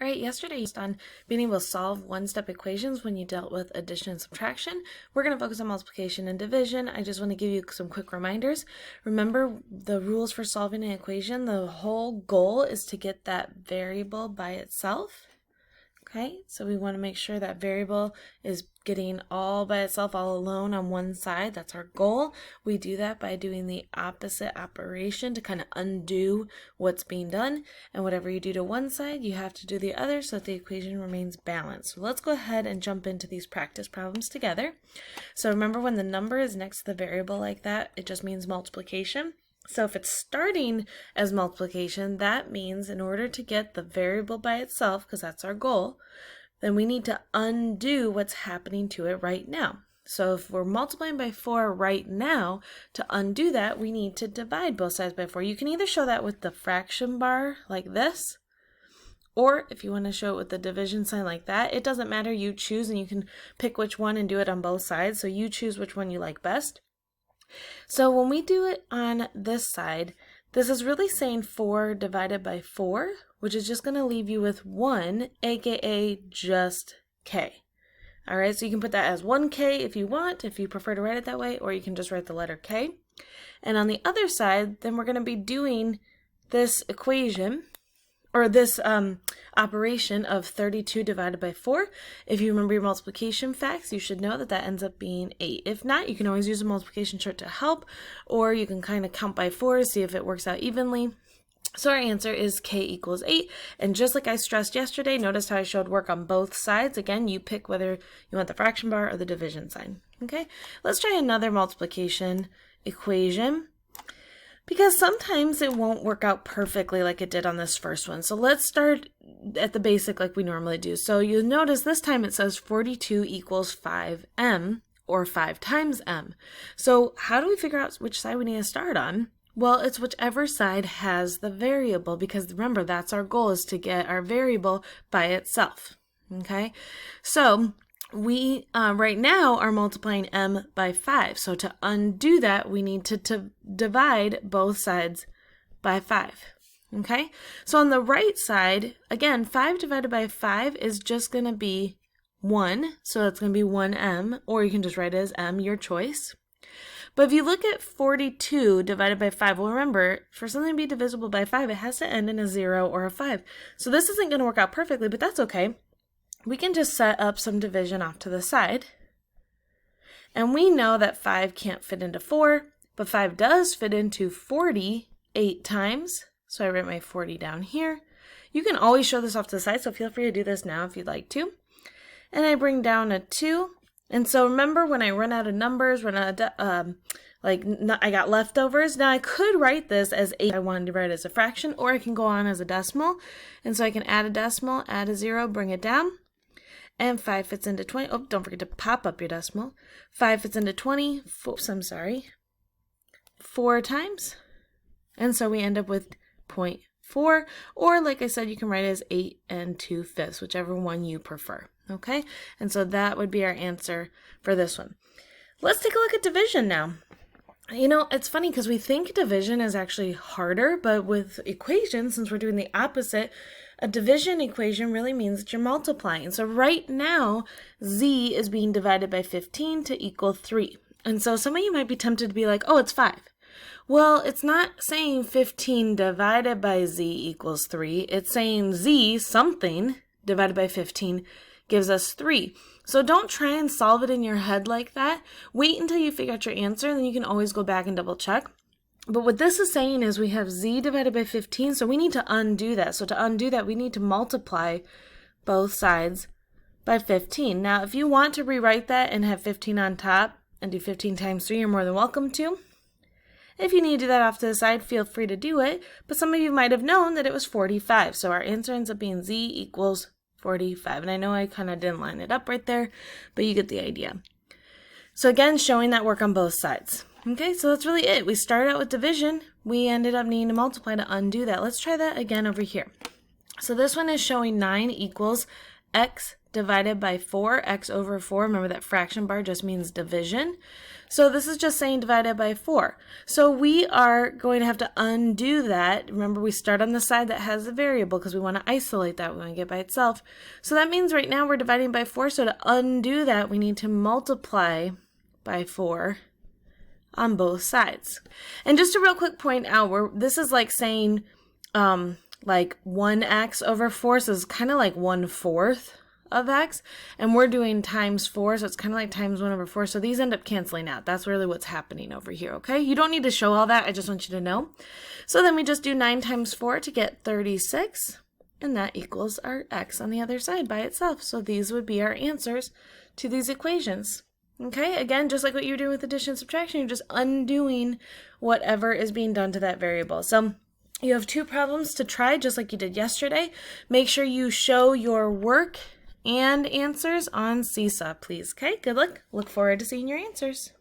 All right, yesterday you on being able to solve one-step equations when you dealt with addition and subtraction. We're going to focus on multiplication and division. I just want to give you some quick reminders. Remember the rules for solving an equation. The whole goal is to get that variable by itself. Okay, so we want to make sure that variable is getting all by itself, all alone on one side. That's our goal. We do that by doing the opposite operation to kind of undo what's being done. And whatever you do to one side, you have to do the other so that the equation remains balanced. So let's go ahead and jump into these practice problems together. So remember, when the number is next to the variable like that, it just means multiplication. So if it's starting as multiplication, that means in order to get the variable by itself, because that's our goal, then we need to undo what's happening to it right now. So if we're multiplying by 4 right now, to undo that, we need to divide both sides by 4. You can either show that with the fraction bar like this, or if you want to show it with the division sign like that. It doesn't matter, you choose, and you can pick which one and do it on both sides. So you choose which one you like best. So when we do it on this side, this is really saying 4 divided by 4, which is just going to leave you with 1, aka just k. All right, so you can put that as 1k if you want, if you prefer to write it that way, or you can just write the letter k. And on the other side, then we're going to be doing this equation, or this operation of 32 divided by 4. If you remember your multiplication facts, you should know that that ends up being 8. If not, you can always use a multiplication chart to help, or you can kind of count by 4 to see if it works out evenly. So our answer is k equals 8. And just like I stressed yesterday, notice how I showed work on both sides. Again, you pick whether you want the fraction bar or the division sign. Okay, let's try another multiplication equation, because sometimes it won't work out perfectly like it did on this first one. So let's start at the basic like we normally do. So you'll notice this time it says 42 equals 5m, or 5 times m. So how do we figure out which side we need to start on? Well, it's whichever side has the variable, because remember, that's our goal, is to get our variable by itself. Okay, so we right now are multiplying m by 5. So to undo that, we need to divide both sides by 5. Okay, so on the right side, again, 5 divided by 5 is just going to be 1. So it's going to be 1m, or you can just write it as m, your choice. But if you look at 42 divided by 5, well, remember, for something to be divisible by 5, it has to end in a 0 or a 5. So this isn't going to work out perfectly, but that's okay. We can just set up some division off to the side. And we know that 5 can't fit into 4, but 5 does fit into 40 8 times. So I write my 40 down here. You can always show this off to the side, so feel free to do this now if you'd like to. And I bring down a 2. And so remember, when I run out of numbers, I got leftovers. Now I could write this as 8. I wanted to write it as a fraction, or I can go on as a decimal. And so I can add a decimal, add a 0, bring it down. And 5 fits into 20. Oh, don't forget to pop up your decimal. 5 fits into 20. Oops, I'm sorry. 4 times. And so we end up with 0.4. Or like I said, you can write it as 8 2/5, whichever one you prefer. Okay? And so that would be our answer for this one. Let's take a look at division now. You know, it's funny because we think division is actually harder, but with equations, since we're doing the opposite, a division equation really means that you're multiplying. So right now, z is being divided by 15 to equal 3. And so some of you might be tempted to be like, oh, it's 5. Well, it's not saying 15 divided by z equals 3. It's saying z something divided by 15 gives us 3. So don't try and solve it in your head like that. Wait until you figure out your answer, and then you can always go back and double check. But what this is saying is we have z divided by 15, so we need to undo that. So to undo that, we need to multiply both sides by 15. Now, if you want to rewrite that and have 15 on top and do 15 times 3, you're more than welcome to. If you need to do that off to the side, feel free to do it. But some of you might have known that it was 45. So our answer ends up being z equals 45. And I know I kind of didn't line it up right there, but you get the idea. So again, showing that work on both sides. Okay, so that's really it. We started out with division. We ended up needing to multiply to undo that. Let's try that again over here. So this one is showing 9 equals x divided by 4, x over 4. Remember that fraction bar just means division. So this is just saying divided by 4. So we are going to have to undo that. Remember, we start on the side that has the variable because we want to isolate that. We want to get by itself. So that means right now we're dividing by 4. So to undo that, we need to multiply by 4 on both sides. And just a real quick point out, this is like saying like 1x over 4, so it's kind of like 1/4 of x, and we're doing times 4, so it's kind of like times 1 over 4, so these end up canceling out. That's really what's happening over here, okay? You don't need to show all that, I just want you to know. So then we just do 9 times 4 to get 36, and that equals our x on the other side by itself. So these would be our answers to these equations. Okay, again, just like what you're doing with addition and subtraction, you're just undoing whatever is being done to that variable. So you have 2 problems to try, just like you did yesterday. Make sure you show your work and answers on Seesaw, please. Okay, good luck. Look forward to seeing your answers.